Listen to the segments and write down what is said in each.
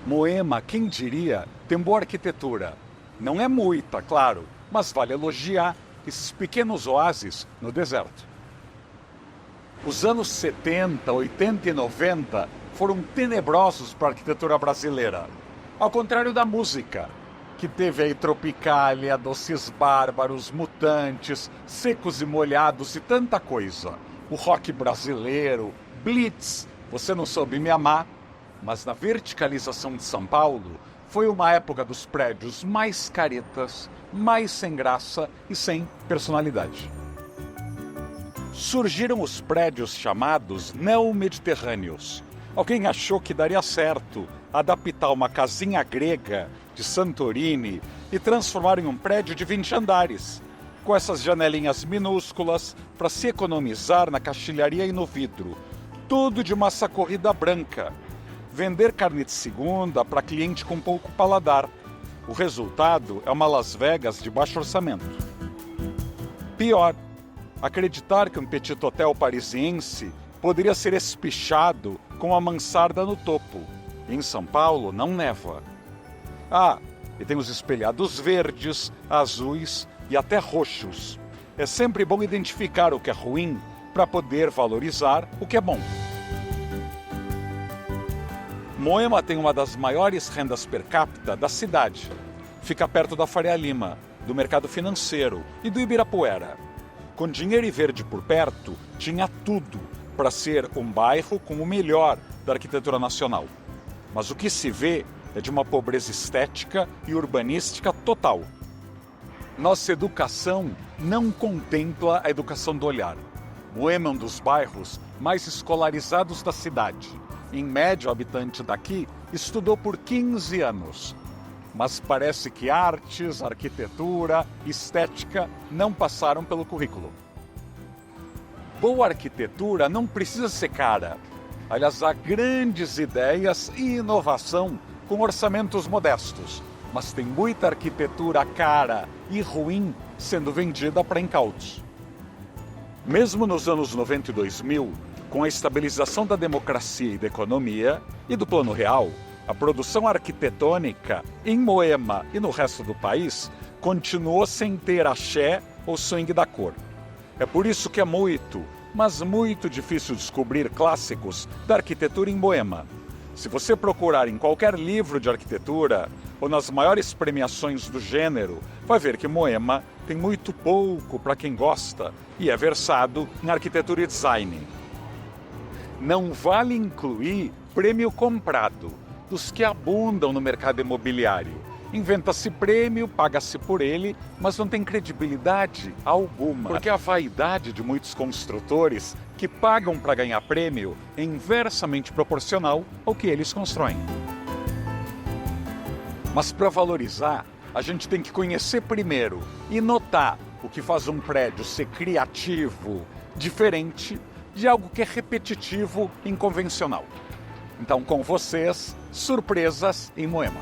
Moema, quem diria, tem boa arquitetura. Não é muita, claro, mas vale elogiar esses pequenos oásis no deserto. Os anos 70, 80 e 90 foram tenebrosos para a arquitetura brasileira. Ao contrário da música, que teve aí Tropicália, Doces Bárbaros, Mutantes, Secos e Molhados e tanta coisa. O rock brasileiro, Blitz, Você Não Soube Me Amar. Mas na verticalização de São Paulo, foi uma época dos prédios mais caretas, mais sem graça e sem personalidade. Surgiram os prédios chamados neo-mediterrâneos. Alguém achou que daria certo adaptar uma casinha grega de Santorini e transformar em um prédio de 20 andares, com essas janelinhas minúsculas para se economizar na caixilharia e no vidro. Tudo de massa corrida branca. Vender carne de segunda para cliente com pouco paladar. O resultado é uma Las Vegas de baixo orçamento. Pior, acreditar que um petit hotel parisiense poderia ser espichado com a mansarda no topo. Em São Paulo não neva. Ah, e tem os espelhados verdes, azuis e até roxos. É sempre bom identificar o que é ruim para poder valorizar o que é bom. Moema tem uma das maiores rendas per capita da cidade. Fica perto da Faria Lima, do mercado financeiro e do Ibirapuera. Com dinheiro e verde por perto, tinha tudo para ser um bairro com o melhor da arquitetura nacional. Mas o que se vê é de uma pobreza estética e urbanística total. Nossa educação não contempla a educação do olhar. Moema é um dos bairros mais escolarizados da cidade. Em média, o habitante daqui estudou por 15 anos. Mas parece que artes, arquitetura, estética não passaram pelo currículo. Boa arquitetura não precisa ser cara. Aliás, há grandes ideias e inovação com orçamentos modestos. Mas tem muita arquitetura cara e ruim sendo vendida para incautos. Mesmo nos anos 90 e 2000, com a estabilização da democracia e da economia e do Plano Real, a produção arquitetônica em Moema e no resto do país continuou sem ter axé ou swing da cor. É por isso que é muito, mas muito difícil descobrir clássicos da arquitetura em Moema. Se você procurar em qualquer livro de arquitetura ou nas maiores premiações do gênero, vai ver que Moema tem muito pouco para quem gosta e é versado em arquitetura e design. Não vale incluir prêmio comprado, dos que abundam no mercado imobiliário. Inventa-se prêmio, paga-se por ele, mas não tem credibilidade alguma. Porque a vaidade de muitos construtores que pagam para ganhar prêmio é inversamente proporcional ao que eles constroem. Mas para valorizar, a gente tem que conhecer primeiro e notar o que faz um prédio ser criativo, diferente de algo que é repetitivo e inconvencional. Então, com vocês, surpresas em Moema.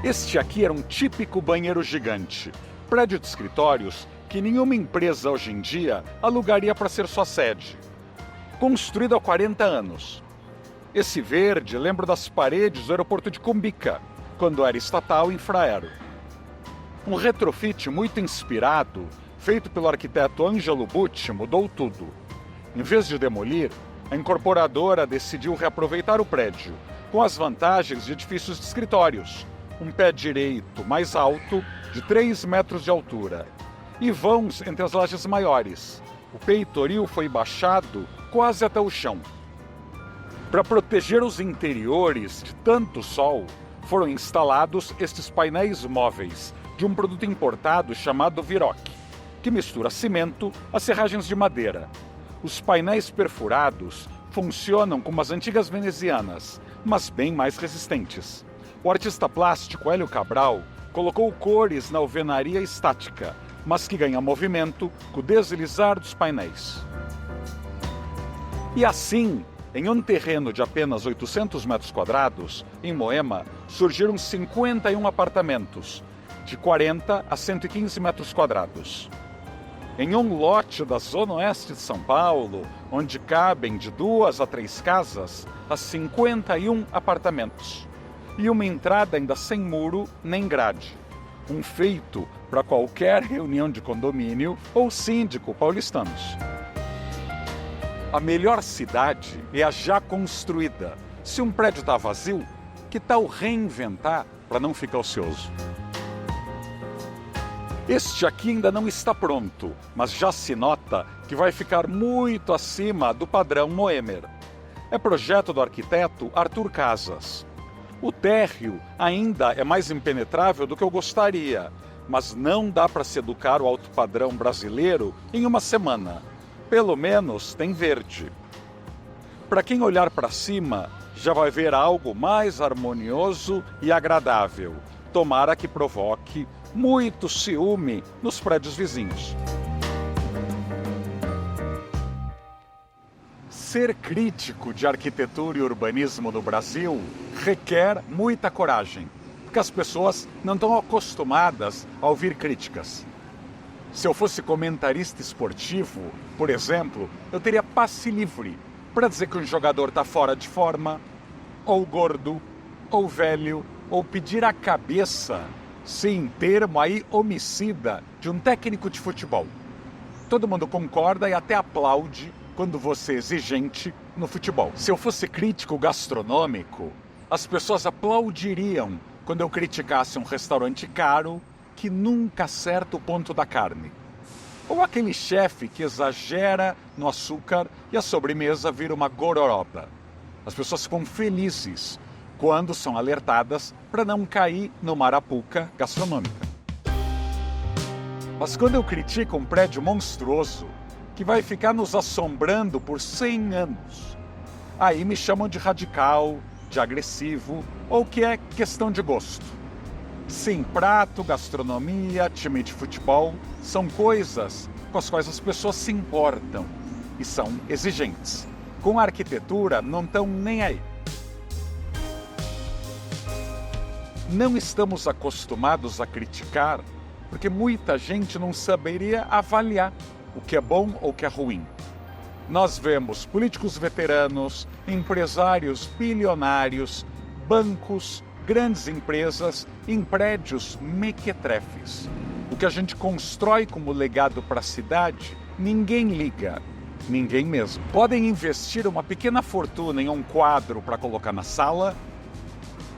Este aqui era um típico banheiro gigante, prédio de escritórios que nenhuma empresa hoje em dia alugaria para ser sua sede. Construído há 40 anos. Esse verde lembra das paredes do aeroporto de Cumbica, quando era estatal Infraero. Um retrofit muito inspirado, feito pelo arquiteto Ângelo Bucci, mudou tudo. Em vez de demolir, a incorporadora decidiu reaproveitar o prédio, com as vantagens de edifícios de escritórios. Um pé direito mais alto, de 3 metros de altura, e vãos entre as lajes maiores. O peitoril foi baixado quase até o chão. Para proteger os interiores de tanto sol, foram instalados estes painéis móveis de um produto importado chamado Viroc, que mistura cimento a serragens de madeira. Os painéis perfurados Funcionam como as antigas venezianas, mas bem mais resistentes. O artista plástico Hélio Cabral colocou cores na alvenaria estática, mas que ganha movimento com o deslizar dos painéis. E assim, em um terreno de apenas 800 metros quadrados, em Moema, surgiram 51 apartamentos, de 40 a 115 metros quadrados. Em um lote da zona oeste de São Paulo, onde cabem de 2 a 3 casas, há 51 apartamentos. E uma entrada ainda sem muro nem grade. Um feito para qualquer reunião de condomínio ou síndico paulistanos. A melhor cidade é a já construída. Se um prédio está vazio, que tal reinventar para não ficar ocioso? Este aqui ainda não está pronto, mas já se nota que vai ficar muito acima do padrão Moemer. É projeto do arquiteto Arthur Casas. O térreo ainda é mais impenetrável do que eu gostaria, mas não dá para se educar o alto padrão brasileiro em uma semana. Pelo menos tem verde. Para quem olhar para cima, já vai ver algo mais harmonioso e agradável. Tomara que provoque muito ciúme nos prédios vizinhos. Ser crítico de arquitetura e urbanismo no Brasil requer muita coragem, porque as pessoas não estão acostumadas a ouvir críticas. Se eu fosse comentarista esportivo, por exemplo, eu teria passe livre para dizer que um jogador está fora de forma, ou gordo, ou velho, ou pedir a cabeça, sim, termo aí homicida, de um técnico de futebol. Todo mundo concorda e até aplaude quando você é exigente no futebol. Se eu fosse crítico gastronômico, as pessoas aplaudiriam quando eu criticasse um restaurante caro que nunca acerta o ponto da carne. Ou aquele chefe que exagera no açúcar e a sobremesa vira uma gororoba. As pessoas ficam felizes quando são alertadas para não cair numa arapuca gastronômica. Mas quando eu critico um prédio monstruoso que vai ficar nos assombrando por 100 anos, aí me chamam de radical, de agressivo ou que é questão de gosto. Sim, prato, gastronomia, time de futebol são coisas com as quais as pessoas se importam e são exigentes. Com a arquitetura não estão nem aí. Não estamos acostumados a criticar porque muita gente não saberia avaliar o que é bom ou o que é ruim. Nós vemos políticos veteranos, empresários bilionários, bancos, grandes empresas em prédios mequetrefes. O que a gente constrói como legado para a cidade, ninguém liga, ninguém mesmo. Podem investir uma pequena fortuna em um quadro para colocar na sala,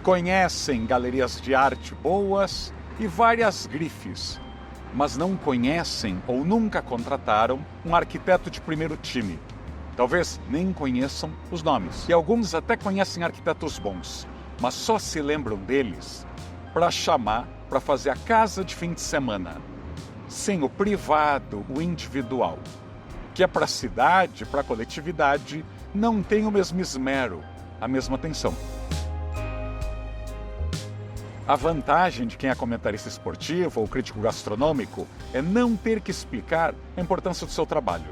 conhecem galerias de arte boas e várias grifes, mas não conhecem ou nunca contrataram um arquiteto de primeiro time. Talvez nem conheçam os nomes. E alguns até conhecem arquitetos bons, mas só se lembram deles para chamar para fazer a casa de fim de semana. Sem o privado, o individual, que é para a cidade, para a coletividade, não tem o mesmo esmero, a mesma atenção. A vantagem de quem é comentarista esportivo ou crítico gastronômico é não ter que explicar a importância do seu trabalho.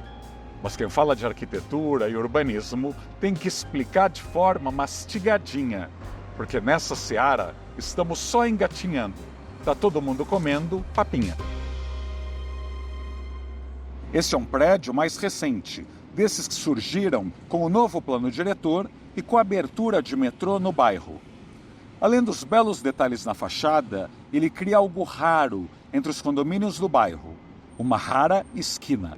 Mas quem fala de arquitetura e urbanismo tem que explicar de forma mastigadinha, porque nessa seara estamos só engatinhando. Está todo mundo comendo papinha. Esse é um prédio mais recente, desses que surgiram com o novo plano diretor e com a abertura de metrô no bairro. Além dos belos detalhes na fachada, ele cria algo raro entre os condomínios do bairro, uma rara esquina.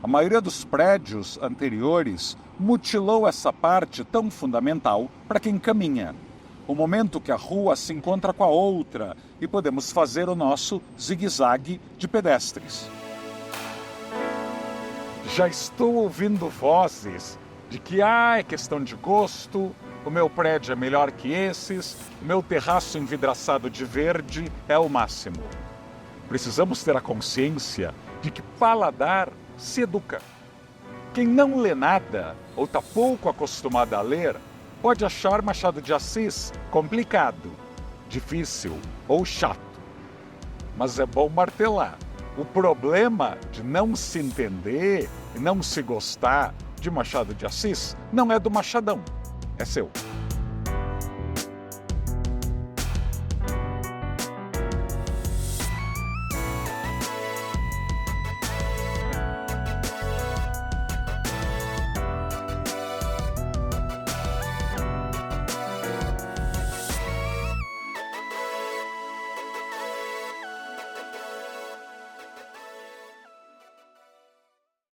A maioria dos prédios anteriores mutilou essa parte tão fundamental para quem caminha. O momento que a rua se encontra com a outra e podemos fazer o nosso zigue-zague de pedestres. Já estou ouvindo vozes de que é questão de gosto, o meu prédio é melhor que esses, o meu terraço envidraçado de verde é o máximo. Precisamos ter a consciência de que paladar se educa. Quem não lê nada ou está pouco acostumado a ler pode achar Machado de Assis complicado, difícil ou chato. Mas é bom martelar. O problema de não se entender e não se gostar de Machado de Assis não é do Machadão, é seu.